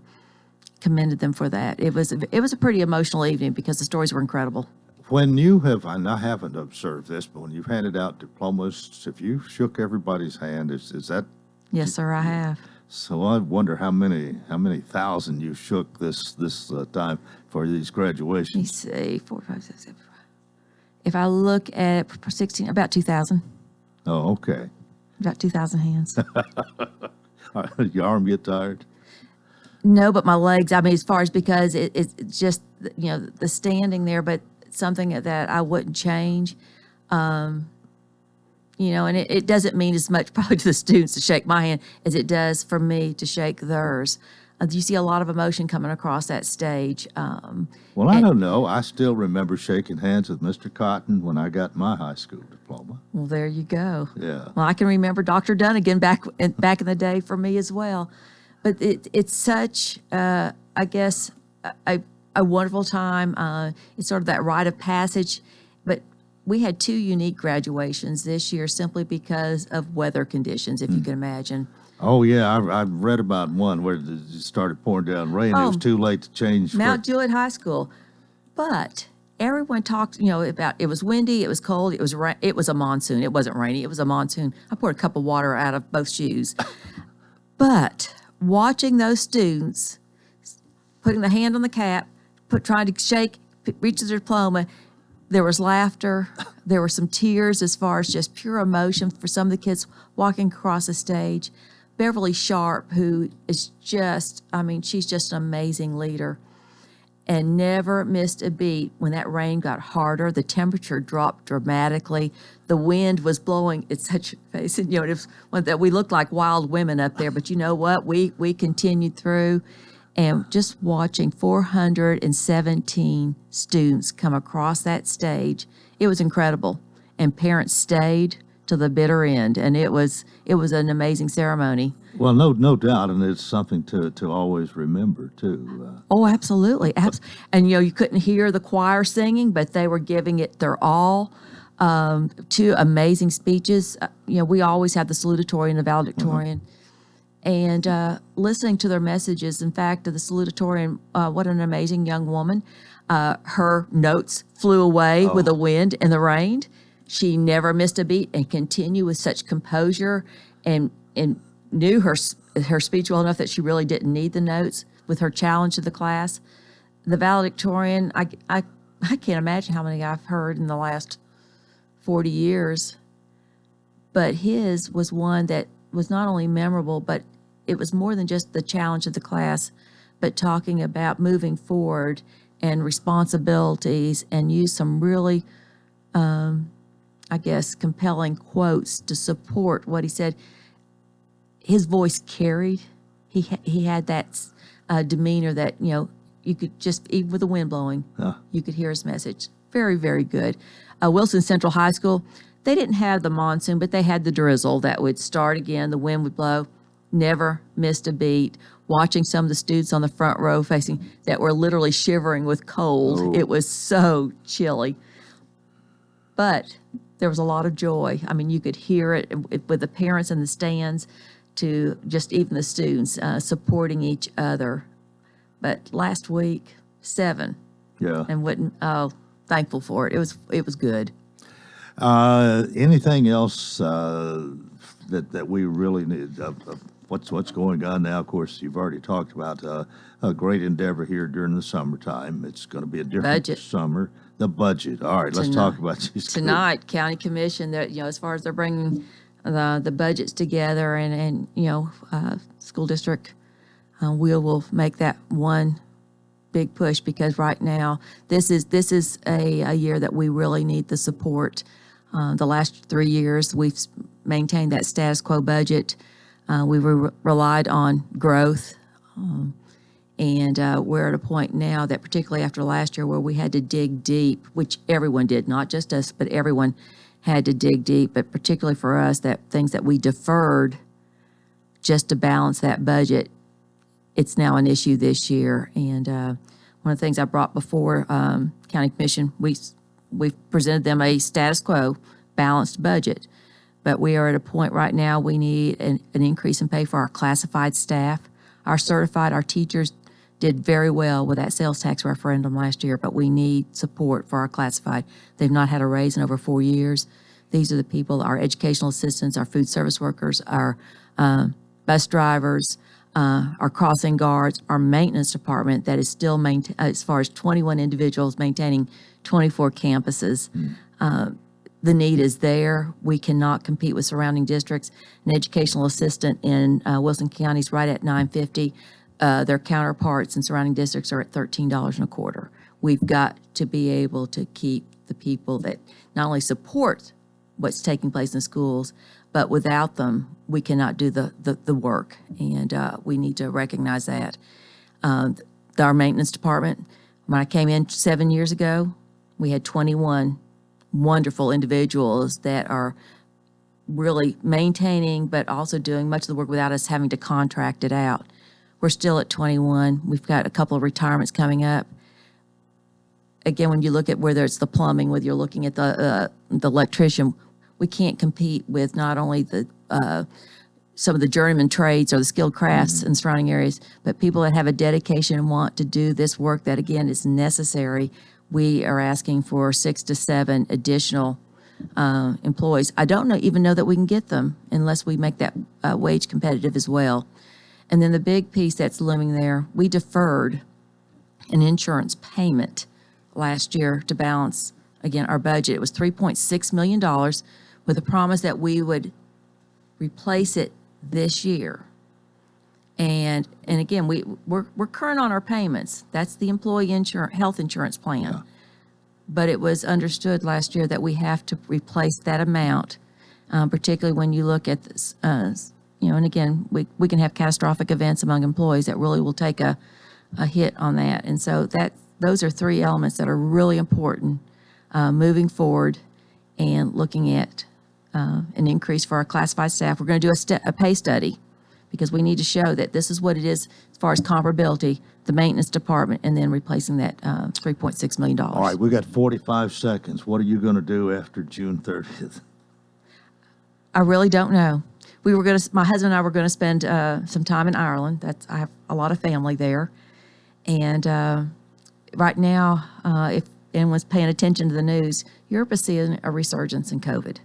commended them for that. It was a pretty emotional evening because the stories were incredible. When you have, and I haven't observed this, but when you've handed out diplomas, if you shook everybody's hand, is that? Yes, sir, I have. So I wonder how many thousand you shook this time for these graduations. Let me see, 4, 5, 6, 7. If I look at 16, about 2,000. Oh, okay. About 2,000 hands. Your arm get tired? No, but my legs. I mean, as far as because it's just the standing there, but something that I wouldn't change. And it doesn't mean as much probably to the students to shake my hand as it does for me to shake theirs. You see a lot of emotion coming across that stage. Well, I don't know. I still remember shaking hands with Mr. Cotton when I got my high school diploma. Well, there you go. Yeah. Well, I can remember Dr. Dunnigan back in the day for me as well. But it's such, I guess, a wonderful time. It's sort of that rite of passage. But we had 2 unique graduations this year simply because of weather conditions, if you can imagine. Oh, yeah. I read about one where it started pouring down rain. It was too late to change. Mount Juliet High School. But everyone talked, about it was windy, it was cold, it was a monsoon. It wasn't rainy, it was a monsoon. I poured a cup of water out of both shoes. But watching those students putting the hand on the cap, trying to reach their diploma, There was laughter. There were some tears as far as just pure emotion for some of the kids walking across the stage. Beverly Sharp, who is just, I mean, she's just an amazing leader and never missed a beat. When that rain got harder, the temperature dropped dramatically. The wind was blowing at such a pace, and, it was that we looked like wild women up there. But you know what? We continued through, and just watching 417 students come across that stage, it was incredible. And parents stayed to the bitter end, and it was an amazing ceremony. Well, no doubt, and it's something to always remember too. Oh, absolutely, and you couldn't hear the choir singing, but they were giving it their all. Two amazing speeches. We always have the salutatorian and the valedictorian, and listening to their messages. In fact, the salutatorian, what an amazing young woman. Her notes flew away with the wind and the rain. She never missed a beat and continued with such composure and knew her speech well enough that she really didn't need the notes with her challenge to the class. The valedictorian, I can't imagine how many I've heard in the last 40 years, but his was one that was not only memorable, but it was more than just the challenge of the class, but talking about moving forward and responsibilities, and use some really compelling quotes to support what he said. His voice carried. He had that demeanor that, you could just, even with the wind blowing, you could hear his message. Very, very good. Wilson Central High School, they didn't have the monsoon, but they had the drizzle that would start again. The wind would blow. Never missed a beat. Watching some of the students on the front row that were literally shivering with cold. Oh. It was so chilly. But there was a lot of joy. I mean, you could hear it with the parents in the stands, to just even the students supporting each other. But last week, 7. Yeah. And thankful for it. It was good. Anything else that we really need? What's going on now? Of course, you've already talked about a great endeavor here during the summertime. It's going to be a different summer. The budget. All right, let's talk about these. Tonight, County Commission, that as far as they're bringing the budgets together, and school district, we will make that one big push, because right now this is a year that we really need the support. The last 3 years we've maintained that status quo budget. We relied on growth, and we're at a point now that, particularly after last year, where we had to dig deep, which everyone did, not just us, but everyone had to dig deep, but particularly for us, that things that we deferred just to balance that budget, it's now an issue this year. And one of the things I brought before County Commission, we presented them a status quo balanced budget, but we are at a point right now we need an increase in pay for our classified staff. Our teachers did very well with that sales tax referendum last year, but we need support for our classified. They've not had a raise in over 4 years. These are the people, our educational assistants, our food service workers, our bus drivers, our crossing guards, our maintenance department that is still, as far as 21 individuals maintaining 24 campuses. The need is there. We cannot compete with surrounding districts. An educational assistant in Wilson County is right at $9.50. Their counterparts in surrounding districts are at $13.25. We've got to be able to keep the people that not only support what's taking place in schools, but without them, we cannot do the work, and we need to recognize that. Our maintenance department, when I came in 7 years ago, we had 21 wonderful individuals that are really maintaining, but also doing much of the work without us having to contract it out. We're still at 21. We've got a couple of retirements coming up. Again, when you look at whether it's the plumbing, whether you're looking at the electrician, we can't compete with not only some of the journeyman trades or the skilled crafts in surrounding areas, but people that have a dedication and want to do this work that, again, is necessary. We are asking for 6 to 7 additional employees. I don't even know that we can get them unless we make that wage competitive as well. And then the big piece that's looming there, we deferred an insurance payment last year to balance again, our budget. It was $3.6 million with a promise that we would replace it this year. And again, we're current on our payments. That's the employee health insurance plan. Yeah. But it was understood last year that we have to replace that amount, particularly when you look at this, and again, we can have catastrophic events among employees that really will take a hit on that. And so those are three elements that are really important moving forward and looking at an increase for our classified staff. We're going to do a pay study because we need to show that this is what it is as far as comparability, the maintenance department, and then replacing that $3.6 million. All right, we got 45 seconds. What are you going to do after June 30th? I really don't know. My husband and I were going to spend some time in Ireland. I have a lot of family there. And right now, if anyone's paying attention to the news, Europe is seeing a resurgence in COVID.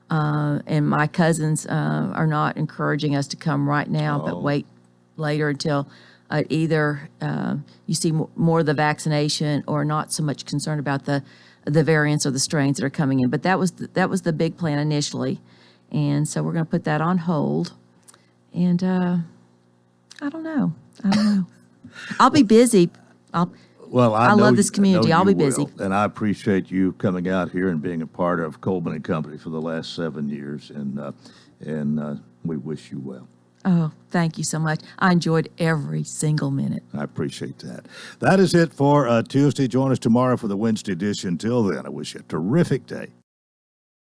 And my cousins are not encouraging us to come right now, but wait later until either you see more of the vaccination or not so much concerned about the variants or the strains that are coming in. But that was the big plan initially. And so we're going to put that on hold. And I don't know. I'll be busy. Well, I love this community. I'll be busy. And I appreciate you coming out here and being a part of Coleman and Company for the last 7 years. And we wish you well. Oh, thank you so much. I enjoyed every single minute. I appreciate that. That is it for Tuesday. Join us tomorrow for the Wednesday edition. Till then, I wish you a terrific day.